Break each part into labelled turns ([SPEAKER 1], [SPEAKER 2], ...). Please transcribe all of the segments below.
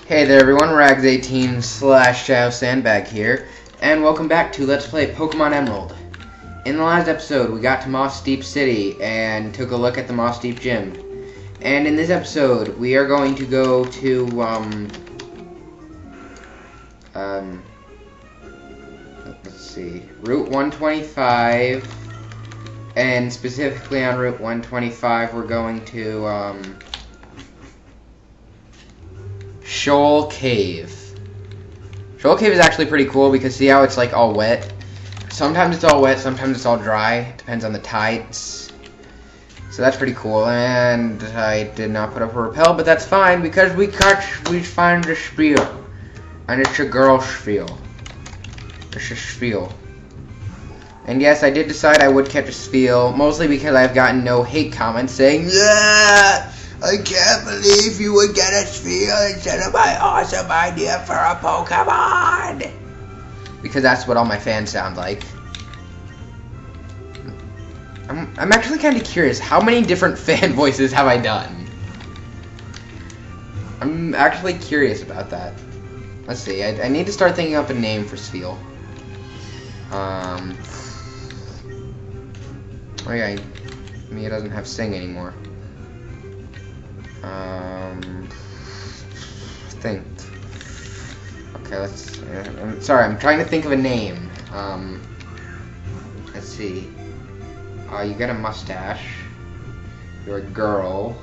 [SPEAKER 1] Hey there everyone, Rags18 slash shadowsandbag here, and welcome back to Let's Play Pokemon Emerald. In the last episode, we got to Moss Deep City and took a look at the Moss Deep Gym. And in this episode, we are going to go to, let's see, Route 125, and specifically on Route 125, we're going to, Shoal Cave. Shoal Cave is actually pretty cool because see how it's like all wet? Sometimes it's all wet, sometimes it's all dry. Depends on the tides. So that's pretty cool. And I did not put up a repel, but that's fine because we find a spiel. And it's a girl spiel. It's a spiel. And yes, I did decide I would catch a spiel, mostly because I've gotten no hate comments saying, "Yeah, I can't believe you would get a spiel instead of my awesome idea for a Pokemon." Because that's what all my fans sound like. I'm actually kind of curious, how many different fan voices have I done? I'm actually curious about that. Let's see, I need to start thinking up a name for Spiel. Oh yeah, Mia doesn't have Sing anymore. Think. Okay, let's. I'm sorry, I'm trying to think of a name. Let's see. You got a mustache. You're a girl.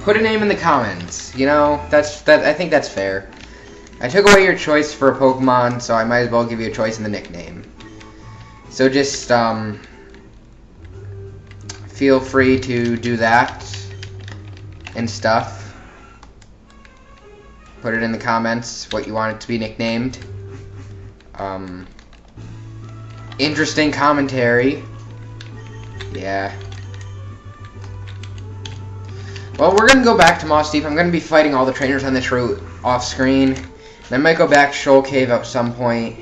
[SPEAKER 1] Put a name in the comments. You know, I think that's fair. I took away your choice for a Pokemon, so I might as well give you a choice in the nickname. So just feel free to do that and stuff. Put it in the comments what you want it to be nicknamed. Interesting commentary. Yeah. Well, we're gonna go back to Moss Deep. I'm gonna be fighting all the trainers on this route off screen. Then I might go back to Shoal Cave at some point.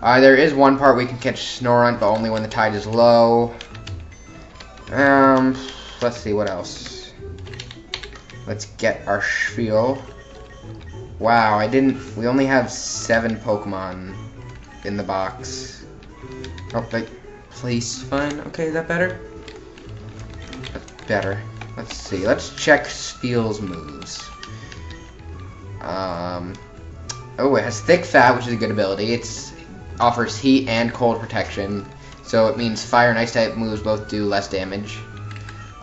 [SPEAKER 1] There is one part we can catch Snorunt, but only when the tide is low. Let's see, what else? Let's get our spiel. Wow, we only have 7 Pokemon in the box. Oh, wait, place fine. Okay, is that better? That's better. Let's see, let's check Spiel's moves. Oh, it has Thick Fat, which is a good ability. It offers heat and cold protection. So it means fire and ice type moves both do less damage.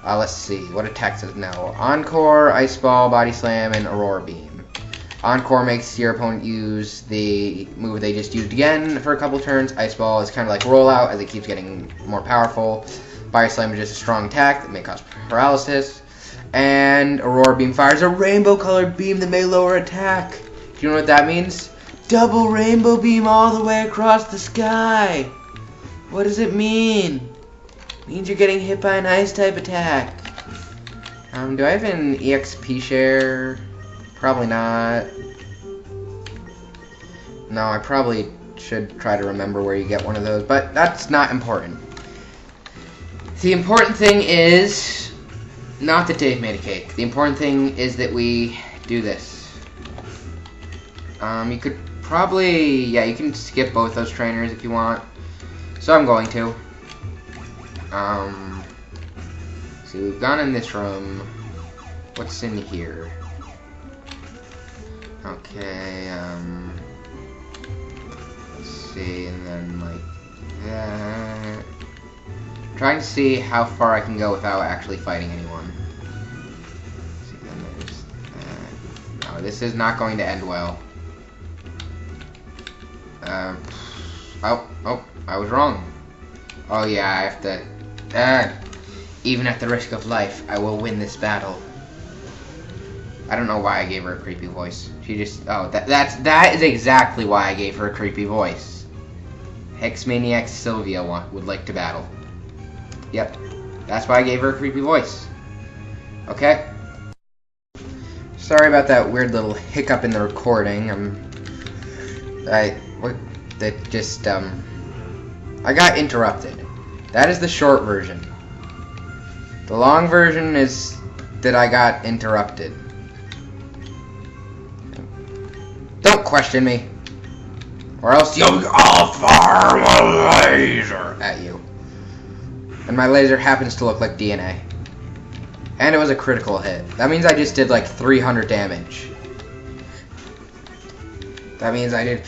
[SPEAKER 1] Let's see, what attacks does it know? Encore, Ice Ball, Body Slam, and Aurora Beam. Encore makes your opponent use the move they just used again for a couple turns. Ice Ball is kind of like Rollout as it keeps getting more powerful. Body Slam is just a strong attack that may cause paralysis. And Aurora Beam fires a rainbow-colored beam that may lower attack. Do you know what that means? Double Rainbow Beam all the way across the sky. What does it mean? It means you're getting hit by an Ice-type attack. Do I have an EXP share? Probably not. No, I probably should try to remember where you get one of those, but that's not important. The important thing is not that Dave made a cake. The important thing is that we do this. You could probably, yeah, you can skip both those trainers if you want. So I'm going to. See, we've gone in this room. What's in here? Okay, let's see, and then like that. Trying to see how far I can go without actually fighting anyone. See, then there's that. No, this is not going to end well. Oh, I was wrong. Oh yeah, I have to. Even at the risk of life, I will win this battle. I don't know why I gave her a creepy voice. She just, that is exactly why I gave her a creepy voice. Hexmaniac Sylvia would like to battle. Yep, that's why I gave her a creepy voice. Okay. Sorry about that weird little hiccup in the recording. I got interrupted. That is the short version. The long version is that I got interrupted. question me. Or else I'll fire my laser at you. And my laser happens to look like DNA. And it was a critical hit. That means I just did like 300 damage. That means I did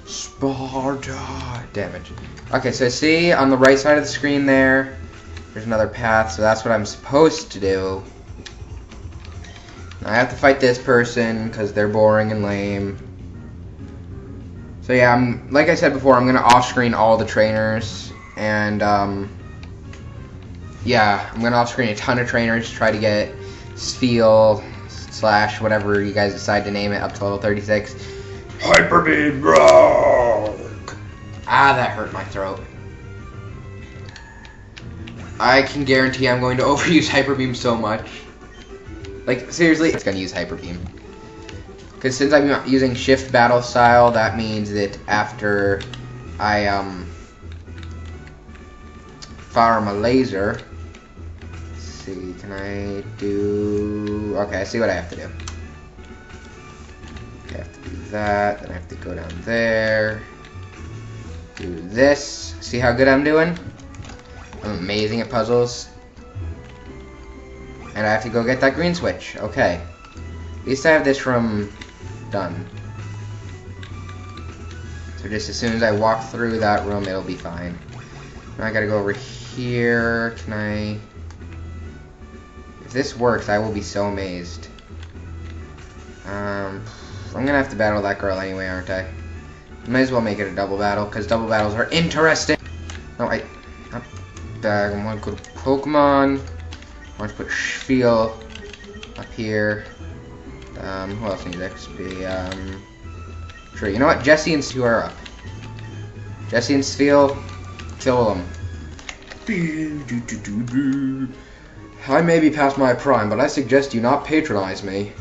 [SPEAKER 1] Sparta damage. Okay, so see on the right side of the screen there's another path, so that's what I'm supposed to do. I have to fight this person because they're boring and lame. So yeah, like I said before, I'm gonna off-screen all the trainers, and yeah, I'm gonna off-screen a ton of trainers to try to get Spheal / whatever you guys decide to name it up to level 36. Hyper Beam Rock! Ah, that hurt my throat. I can guarantee I'm going to overuse Hyper Beam so much. Like, seriously, it's gonna use Hyper Beam. Because since I'm using Shift Battle Style, that means that after I fire my laser, let's see, can I do? Okay, I see what I have to do. I have to do that. Then I have to go down there. Do this. See how good I'm doing? I'm amazing at puzzles. And I have to go get that green switch. Okay. At least I have this room done. So just as soon as I walk through that room, it'll be fine. Now I gotta go over here. Can I... If this works, I will be so amazed. I'm gonna have to battle that girl anyway, aren't I? Might as well make it a double battle, because double battles are interesting. No, not bag. I want to go to Pokemon. I want to put Spheal up here. Who else needs XP? Sure, you know what? Jesse and Stu are up. Jesse and Spheal, kill them. I may be past my prime, but I suggest you not patronize me.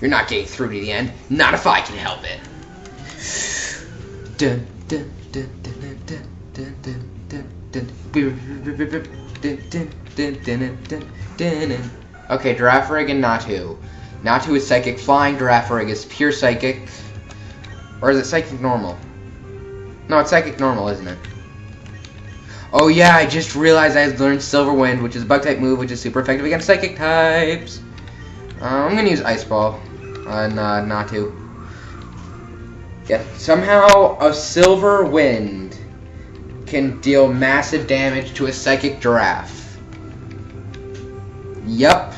[SPEAKER 1] You're not getting through to the end. Not if I can help it. Dun, dun, dun, dun, dun, dun, dun, dun, dun. Okay, Girafarig and Natu. Natu is Psychic Flying, Girafarig is pure Psychic. Or is it Psychic Normal? No, it's Psychic Normal, isn't it? Oh yeah, I just realized I learned Silver Wind, which is a Bug-type move, which is super effective against Psychic types. I'm gonna use Ice Ball on Natu. Yeah, somehow a Silver Wind can deal massive damage to a Psychic Giraffe. Yup.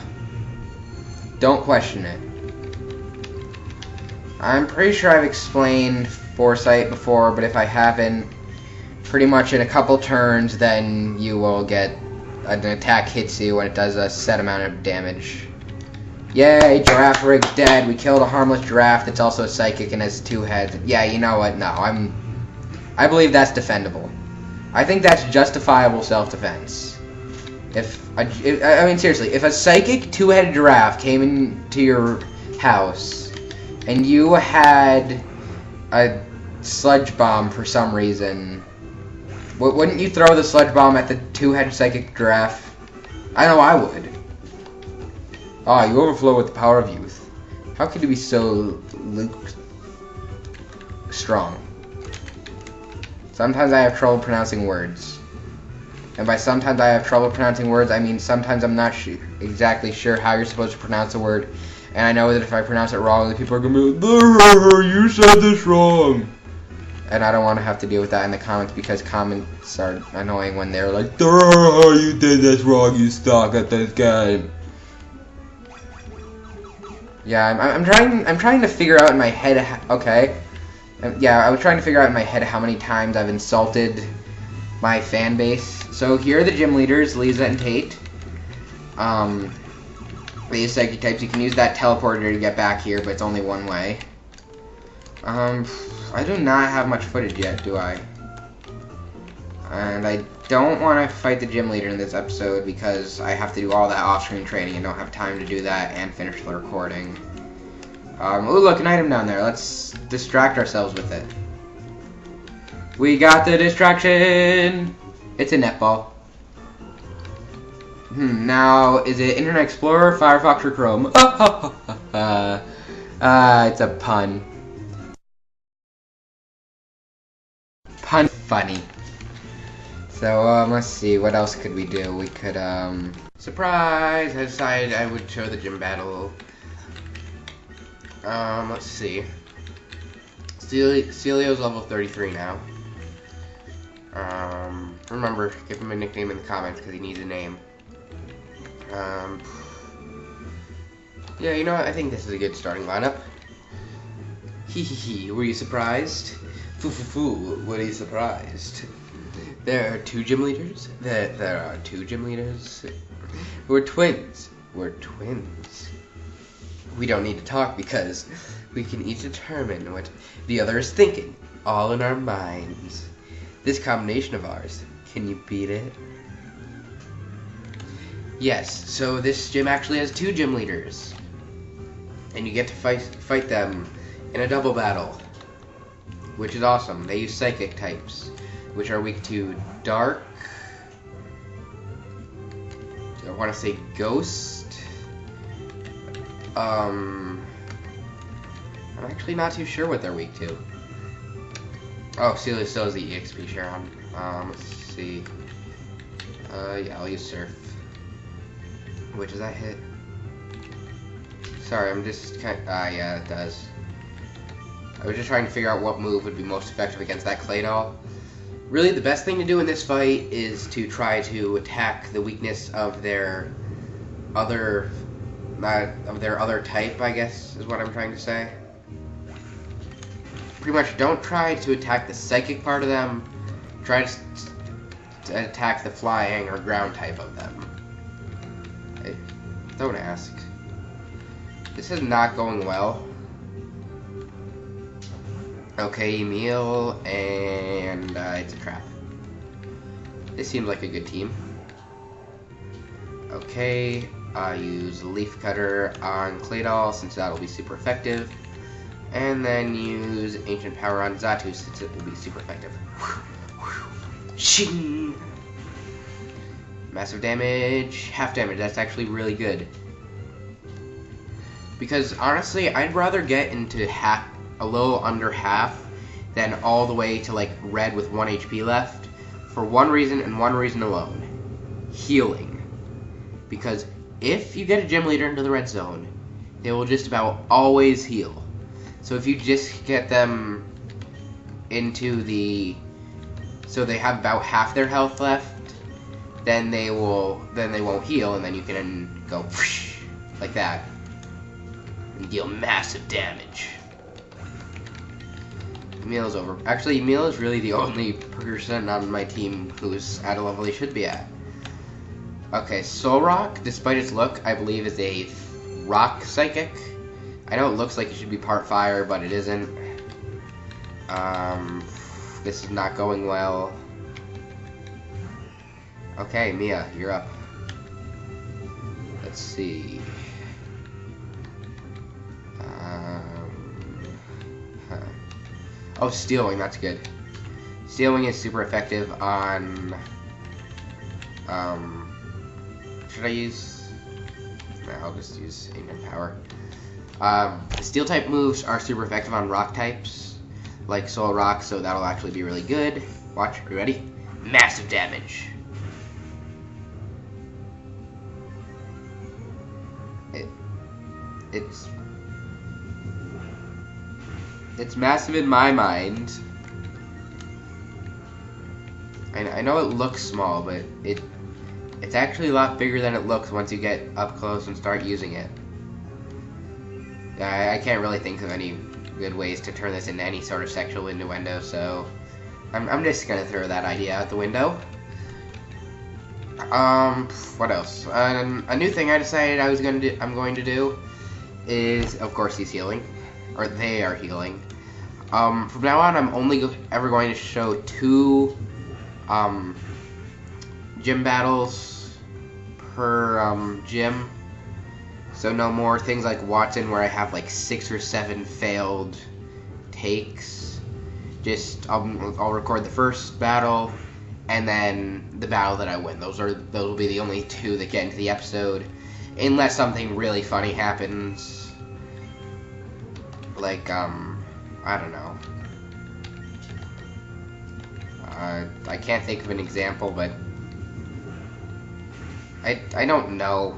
[SPEAKER 1] Don't question it. I'm pretty sure I've explained Foresight before, but if I haven't, pretty much in a couple turns, then you will get an attack hits you when it does a set amount of damage. Yay, Girafarig's dead. We killed a harmless giraffe that's also a psychic and has 2 heads. Yeah, you know what? No, I believe that's defendable. I think that's justifiable self-defense. I mean, seriously, if a psychic 2-headed giraffe came into your house and you had a sludge bomb for some reason, wouldn't you throw the sludge bomb at the 2-headed psychic giraffe? I know I would. Ah, you overflow with the power of youth. How could you be so strong? Sometimes I have trouble pronouncing words. And by sometimes I have trouble pronouncing words, I mean sometimes I'm not exactly sure how you're supposed to pronounce a word. And I know that if I pronounce it wrong, the people are going to be like, you said this wrong. And I don't want to have to deal with that in the comments because comments are annoying when they're like, you did this wrong, you suck at this game. Yeah, I'm trying to figure out in my head, okay. Yeah, I was trying to figure out in my head how many times I've insulted my fan base. So here are the gym leaders, Lisa and Tate. These psychic types, you can use that teleporter to get back here, but it's only one way. I do not have much footage yet, do I? And I don't want to fight the gym leader in this episode because I have to do all that off-screen training and don't have time to do that and finish the recording. Ooh, look, an item down there. Let's distract ourselves with it. We got the distraction! It's a netball. Now, is it Internet Explorer, Firefox, or Chrome? It's a pun. Pun funny. So, let's see, what else could we do? We could, surprise! I decided I would show the gym battle. Let's see. Celio's level 33 now. Remember, give him a nickname in the comments because he needs a name. Yeah, you know what? I think this is a good starting lineup. Hee hee hee, were you surprised? Foo foo foo, were you surprised? There are two gym leaders. There are two gym leaders. We're twins. We're twins. We don't need to talk because we can each determine what the other is thinking, all in our minds. This combination of ours, can you beat it? Yes, so this gym actually has two gym leaders. And you get to fight them in a double battle, which is awesome. They use psychic types, which are weak to dark. I want to say ghost. I'm actually not too sure what they're weak to. Oh, Celia still has the EXP share on. Let's see. Yeah, I'll use Surf. Wait, does that hit? Sorry, I'm just kind of, yeah, it does. I was just trying to figure out what move would be most effective against that clay doll. Really, the best thing to do in this fight is to try to attack the weakness of their other type, I guess, is what I'm trying to say. Pretty much, don't try to attack the psychic part of them. Try to attack the flying or ground type of them. Don't ask. This is not going well. Okay, Emil, and it's a trap. This seems like a good team. Okay, I use Leaf Cutter on Claydol since that'll be super effective. And then use Ancient Power on Xatu since it will be super effective. Shing! Massive damage, half damage, that's actually really good. Because honestly, I'd rather get into a little under half than all the way to like red with 1 HP left. For one reason and one reason alone. Healing. Because if you get a gym leader into the red zone, they will just about always heal. So if you just get them into so they have about half their health left, then they won't heal, and then you can go whoosh, like that and deal massive damage. Emil's over. Actually, Emil is really the only person on my team who's at a level he should be at. Okay, Solrock, despite its look, I believe is a rock psychic. I know it looks like it should be part fire, but it isn't. This is not going well. Okay, Mia, you're up. Let's see. Oh, Steel Wing, that's good. Steel Wing is super effective on... should I use... No, I'll just use Ancient Power. Steel type moves are super effective on rock types, like Soul Rock, so that'll actually be really good. Watch, are you ready? Massive damage. It's massive in my mind. I know it looks small, but it's actually a lot bigger than it looks once you get up close and start using it. I can't really think of any good ways to turn this into any sort of sexual innuendo, so I'm just gonna throw that idea out the window. What else? A new thing I decided I'm going to do is, of course, he's healing, or they are healing. From now on, I'm only ever going to show 2 gym battles per gym. So no more things like Watson where I have like 6 or 7 failed takes. Just I'll record the first battle and then the battle that I win. Those will be the only 2 that get into the episode, unless something really funny happens. like, I don't know. I can't think of an example, but I don't know.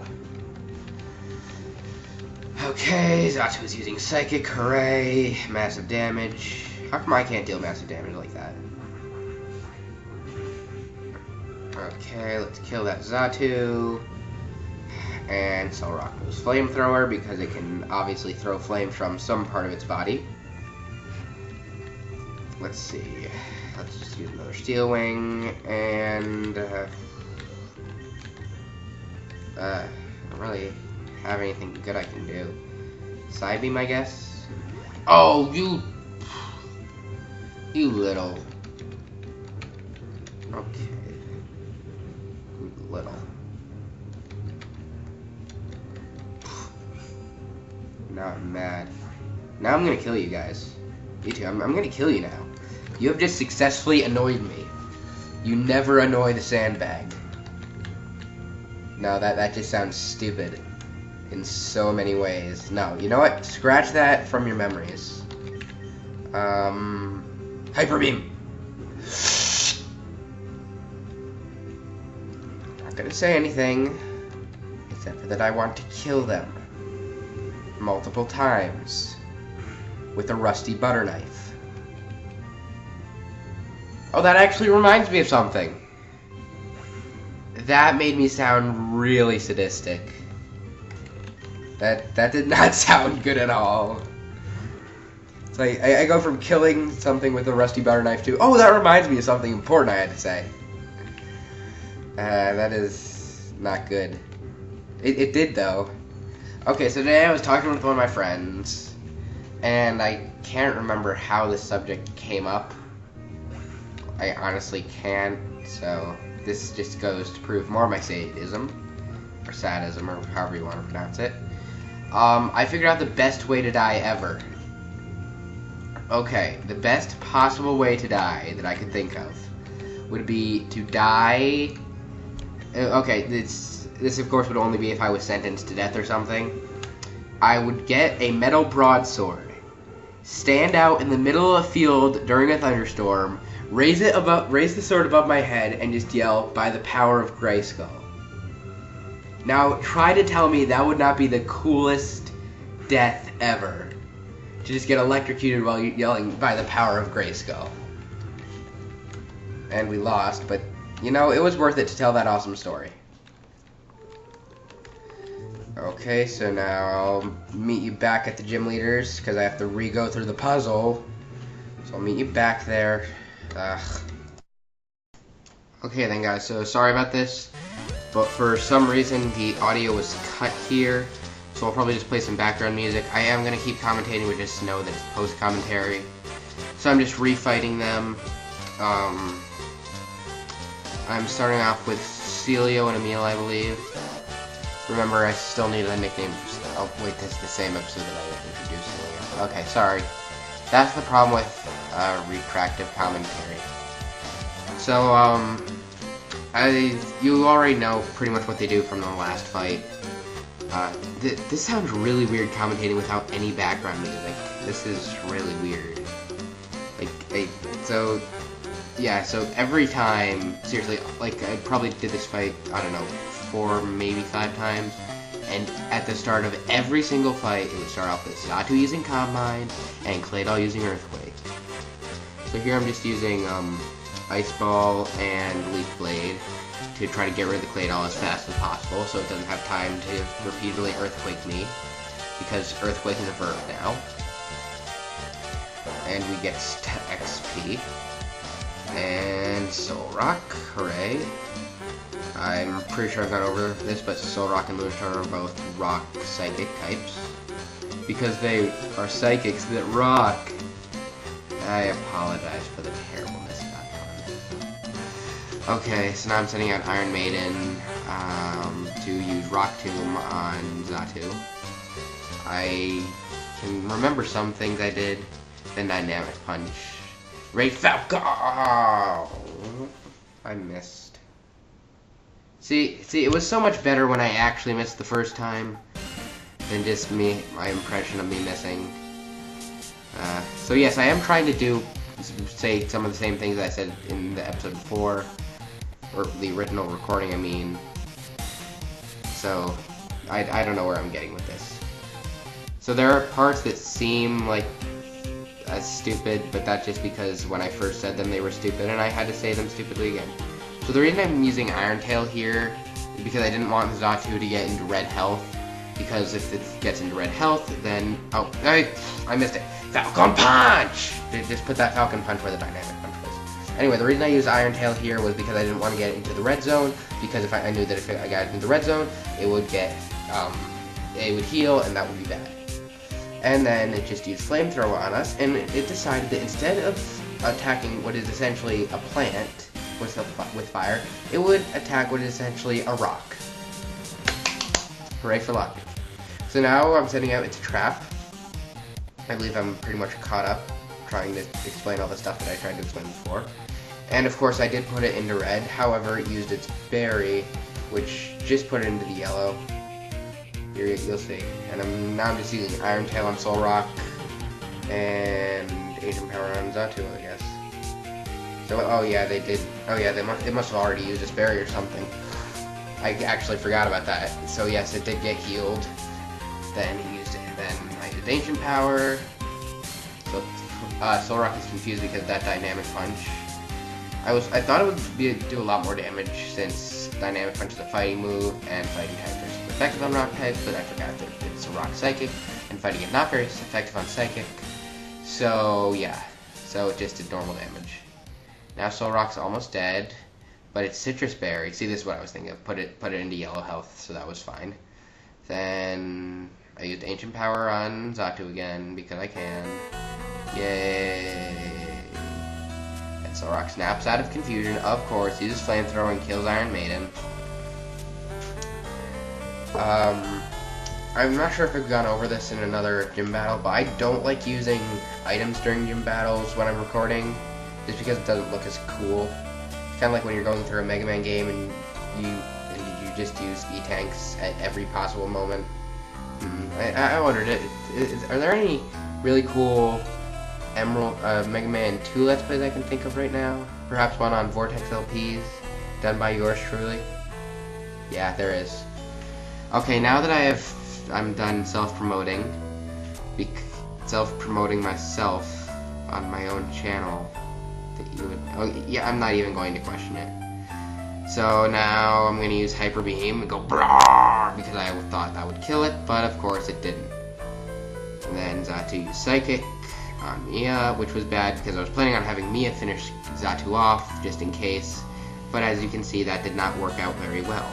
[SPEAKER 1] Okay, Zatu is using Psychic, hooray, massive damage. How come I can't deal massive damage like that? Okay, let's kill that Zatu. And Solrock moves Flamethrower because it can obviously throw flame from some part of its body. Let's see. Let's just use another Steel Wing, and I don't really have anything good I can do. Side Beam, I guess. Oh, you little. Okay. You little. Now I'm mad. Now I'm gonna kill you guys. You too. I'm gonna kill you now. You have just successfully annoyed me. You never annoy the sandbag. No, that just sounds stupid in so many ways. No, you know what? Scratch that from your memories. Hyper Beam. Not gonna say anything, except for that I want to kill them multiple times with a rusty butter knife. Oh, that actually reminds me of something. That made me sound really sadistic. That did not sound good at all. It's like, I go from killing something with a rusty butter knife to, oh, that reminds me of something important I had to say. That is not good. It did, though. Okay, so today I was talking with one of my friends, and I can't remember how this subject came up. I honestly can't, so this just goes to prove more of my sadism, or sadism, or however you want to pronounce it. I figured out the best way to die ever. Okay, the best possible way to die that I could think of would be to die... Okay, this of course would only be if I was sentenced to death or something. I would get a metal broadsword, stand out in the middle of a field during a thunderstorm, raise the sword above my head, and just yell, "By the power of Grayskull." Now, try to tell me that would not be the coolest death ever. To just get electrocuted while you're yelling, "By the power of Grayskull." And we lost, but, you know, it was worth it to tell that awesome story. Okay, so now I'll meet you back at the gym leaders, because I have to re-go through the puzzle. So I'll meet you back there. Ugh. Okay then, guys, so sorry about this, but for some reason the audio was cut here, so I'll probably just play some background music. I am going to keep commentating, but just know that it's post-commentary. So I'm just refighting them. I'm starting off with Celio and Emil, I believe. Remember, I still need a nickname for... Oh, wait, this is the same episode that I introduced Celio. Okay, sorry. That's the problem with retractive commentary. So, you already know pretty much what they do from the last fight. This sounds really weird commentating without any background music. This is really weird. So every time, seriously, like, I probably did this fight, I don't know, 4, maybe 5 times, and at the start of every single fight, it would start off with Zatu using Calm Mind, and Claydol using Earthquake. So here I'm just using, Ice Ball and Leaf Blade to try to get rid of the Claydol as fast as possible, so it doesn't have time to repeatedly Earthquake me, because Earthquake is a verb now. And we get XP. And Solrock, hooray. I'm pretty sure I've gone over this, but Solrock and Moonstar are both rock psychic types. Because they are psychics that rock. I apologize for the terribleness of that one. Okay, so now I'm sending out Iron Maiden to use Rock Tomb on Zatu. I can remember some things I did. Then Dynamic Punch. Ray Falco! I missed. See, it was so much better when I actually missed the first time than just my impression of me missing.
[SPEAKER 2] So yes, I am trying to say some of the same things I said in the episode before, or the original recording, I mean. So, I don't know where I'm getting with this. So there are parts that seem like stupid, but that's just because when I first said them they were stupid, and I had to say them stupidly again. So the reason I'm using Iron Tail here is because I didn't want Xatu to get into red health, because if it gets into red health, then... Oh, I missed it. Falcon Punch! Just put that Falcon Punch where the Dynamic Punch was. Anyway, the reason I used Iron Tail here was because I didn't want to get into the red zone, because if I knew that if I got into the red zone, it would get, it would heal, and that would be bad. And then it just used Flamethrower on us, and it decided that instead of attacking what is essentially a plant with fire, it would attack what is essentially a rock. Hooray for luck. So now I'm setting out its trap. I believe I'm pretty much caught up trying to explain all the stuff that I tried to explain before. And of course I did put it into red, however it used its berry, which just put it into the yellow. Here you'll see. And now I'm just using Iron Tail on Soul Rock and Ancient Power on Xatu, I guess. So, oh yeah, they did. Oh yeah, they must have already used this berry or something. I actually forgot about that. So yes, it did get healed. Then he used it. Then I used Ancient Power. So Solrock is confused because of that Dynamic Punch. I thought it would do a lot more damage since Dynamic Punch is a fighting move and fighting types are super effective on rock types, but I forgot that it's a rock psychic and fighting it not very effective on psychic. So yeah, so it just did normal damage. Now Solrock's almost dead, but it's Citrus Berry. See, this is what I was thinking of. Put it into yellow health, so that was fine. Then I used Ancient Power on Xatu again because I can. Yay! And Solrock snaps out of confusion, of course, uses Flamethrower and kills Iron Maiden. I'm not sure if I've gone over this in another gym battle, but I don't like using items during gym battles when I'm recording, just because it doesn't look as cool. It's kind of like when you're going through a Mega Man game and you just use E-Tanks at every possible moment. I wondered, are there any really cool Mega Man 2 Let's Plays I can think of right now? Perhaps one on Vortex LPs, done by yours truly? Yeah, there is. Okay, now that I'm done self-promoting myself on my own channel, I'm not even going to question it. So now I'm going to use Hyper Beam and go Brawr, because I thought that would kill it, but of course it didn't. And then Xatu used Psychic on Mia, which was bad because I was planning on having Mia finish Xatu off, just in case. But as you can see, that did not work out very well.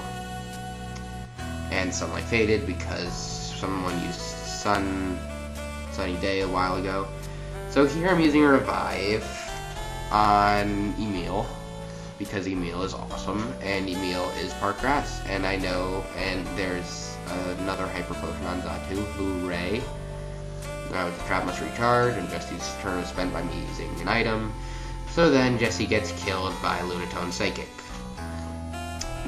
[SPEAKER 2] And Sunlight faded because someone used Sunny Day a while ago. So here I'm using a Revive on Emil, because Emil is awesome, and Emil is Park Grass, and I know, and there's another Hyper Potion on Xatu, hooray. Now the trap must recharge, and Jesse's turn is spent by me using an item, so then Jesse gets killed by Lunatone Psychic,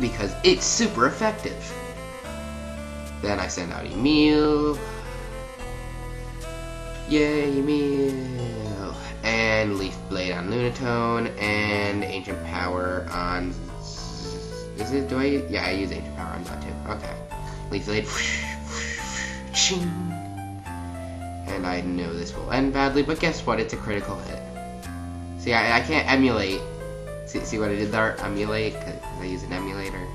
[SPEAKER 2] because it's super effective. Then I send out Emil, yay Emil, and Leaf Blade on Lunatone, and Ancient Power on... Yeah, I use Ancient Power on Xatu. Okay. Leaf Blade. Ching. And I know this will end badly, but guess what? It's a critical hit. See, I can't emulate. See what I did there? Emulate, because I use an emulator.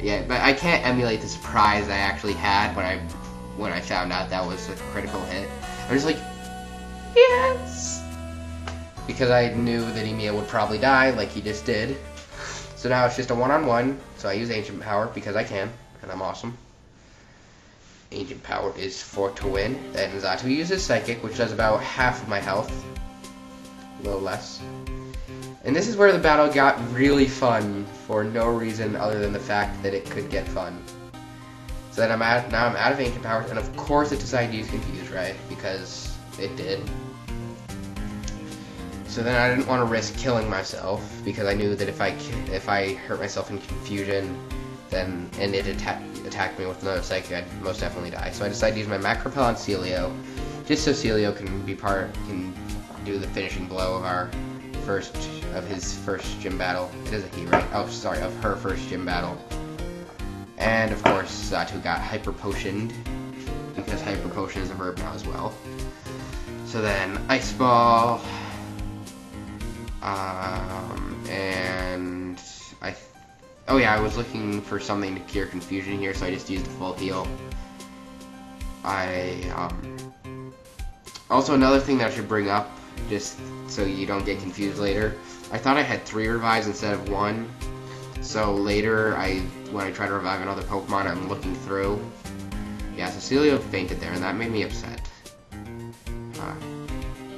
[SPEAKER 2] Yeah, but I can't emulate the surprise I actually had when I found out that was a critical hit. I was like, yes! Because I knew that Emil would probably die, like he just did. So now it's just a one-on-one, so I use Ancient Power because I can, and I'm awesome. Ancient Power is for to win. Then Xatu uses Psychic, which does about half of my health. A little less. And this is where the battle got really fun, for no reason other than the fact that it could get fun. So then now I'm out of Ancient Powers, and of course it decided to use Confuse Ray, because it did. So then I didn't want to risk killing myself, because I knew that if I hurt myself in Confusion, then it attacked me with another Psychic, I'd most definitely die. So I decided to use my Macropel on Celio just so Celio can do the finishing blow of his first gym battle. It is a he, right? Oh, sorry, of her first gym battle. And of course, Xatu got hyper potioned because hyper potion is a verb now as well. So then Ice Ball, and oh yeah, I was looking for something to cure confusion here, so I just used the full heal. Also another thing that I should bring up, just so you don't get confused later, I thought I had 3 revives instead of 1, so later when I try to revive another Pokemon, I'm looking through. Yeah, Cecilia fainted there, and that made me upset.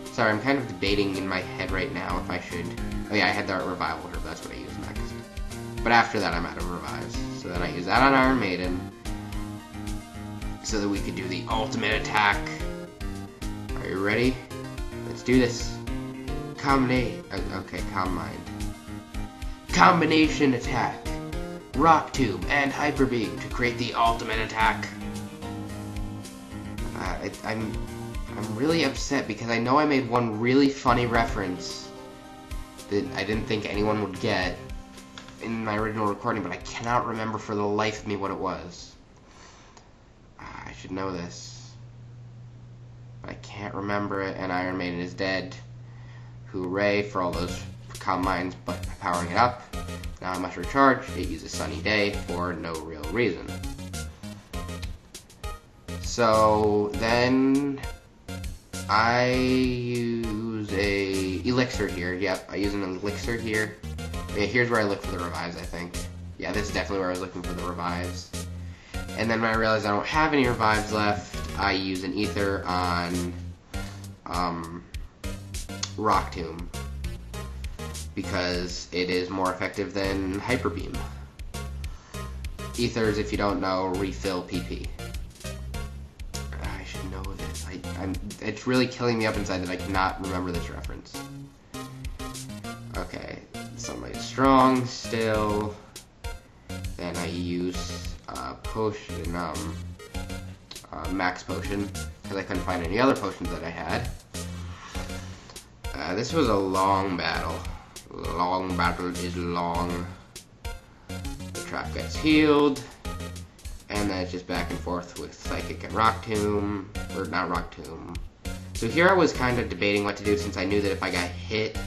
[SPEAKER 2] Sorry, I'm kind of debating in my head right now if I should... Oh yeah, I had the revival herb, that's what I use next. But after that, I'm out of revives. So then I use that on Iron Maiden, so that we could do the ultimate attack. Are you ready? Let's do this. Okay, Calm Mind. Combination attack. Rock Tomb and Hyper Beam to create the ultimate attack. I'm really upset because I know I made one really funny reference that I didn't think anyone would get in my original recording, but I cannot remember for the life of me what it was. I should know this, but I can't remember it, and Iron Maiden is dead. Hooray for all those Calm Minds, but by powering it up, now I must recharge. It uses Sunny Day for no real reason. So then I use a elixir here. Yep, I use an elixir here. Yeah, here's where I look for the revives, I think. Yeah, this is definitely where I was looking for the revives. And then when I realized I don't have any revives left, I use an ether on Rock Tomb, because it is more effective than Hyper Beam. Ethers, if you don't know, refill PP. I should know this. It's really killing me up inside that I cannot remember this reference. Okay, Sunlight Strong still. Then I use potion, Max Potion, because I couldn't find any other potions that I had. This was a long battle. Long battle is long. The trap gets healed, and then it's just back and forth with Psychic and Rock Tomb, or not Rock Tomb. So here I was kind of debating what to do, since I knew that if I got hit,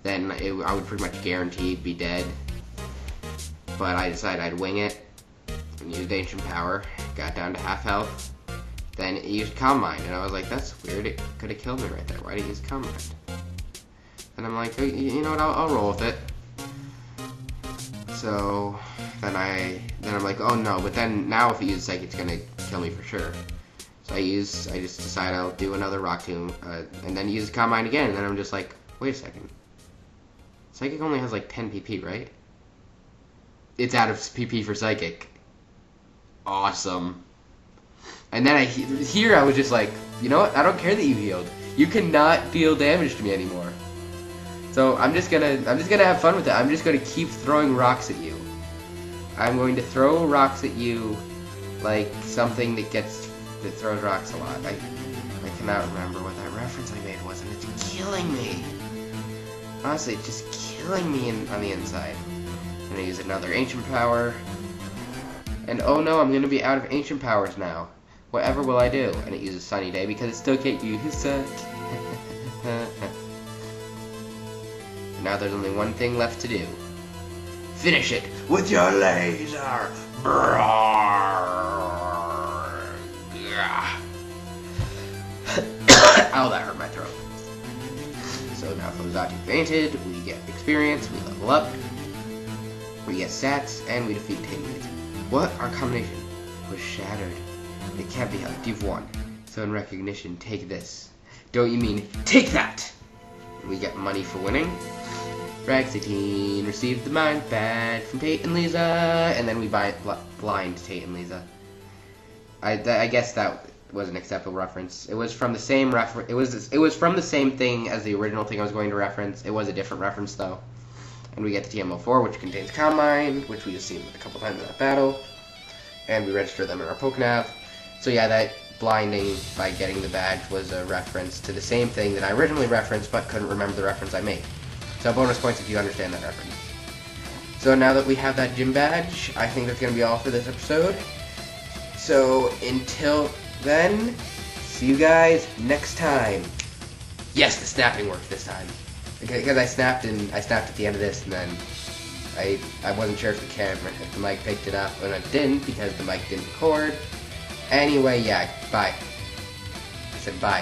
[SPEAKER 2] then I would pretty much guaranteed be dead. But I decided I'd wing it, and used Ancient Power, got down to half health, then it used Calm Mind, and I was like, that's weird, it could have killed me right there, why did it use Calm Mind? And I'm like, you know what, I'll roll with it. So then I'm like, oh no, but then now if I use Psychic, it's gonna kill me for sure. So I just decide I'll do another Rock Tomb, and then use Calm Mind again, and then I'm just like, wait a second. Psychic only has like 10 PP, right? It's out of PP for Psychic. Awesome. And then here I was just like, you know what, I don't care that you healed. You cannot deal damage to me anymore. So I'm just gonna have fun with it. I'm just gonna keep throwing rocks at you. I'm going to throw rocks at you like something that throws rocks a lot. I cannot remember what that reference I made was, and it's killing me. Honestly, it's just killing me on the inside. I'm gonna use another Ancient Power. And oh no, I'm gonna be out of Ancient Powers now. Whatever will I do? And it uses Sunny Day because it still can't use Suck. Now there's only one thing left to do. Finish it with your laser! Ow, that hurt my throat. So now from Xatu fainted, we get experience, we level up, we get stats, and we defeat Teammates. What? Our combination was shattered. It can't be helped. You've won. So in recognition, take this. Don't you mean, take that! We get money for winning. Raxitine received the mind badge from Tate and Lisa, and then we blind Tate and Lisa. I guess that was an acceptable reference. It was from the same it was from the same thing as the original thing I was going to reference. It was a different reference though. And we get the TMO4, which contains Calm Mind, which we have seen a couple times in that battle, and we register them in our Pokenav. So yeah, that blinding by getting the badge was a reference to the same thing that I originally referenced but couldn't remember the reference I made. So bonus points if you understand that reference. So now that we have that gym badge, I think that's going to be all for this episode. So until then, see you guys next time. Yes, the snapping worked this time. Because I snapped at the end of this, and then I wasn't sure if the mic picked it up, and it didn't because the mic didn't record. Anyway, yeah, bye. I said bye.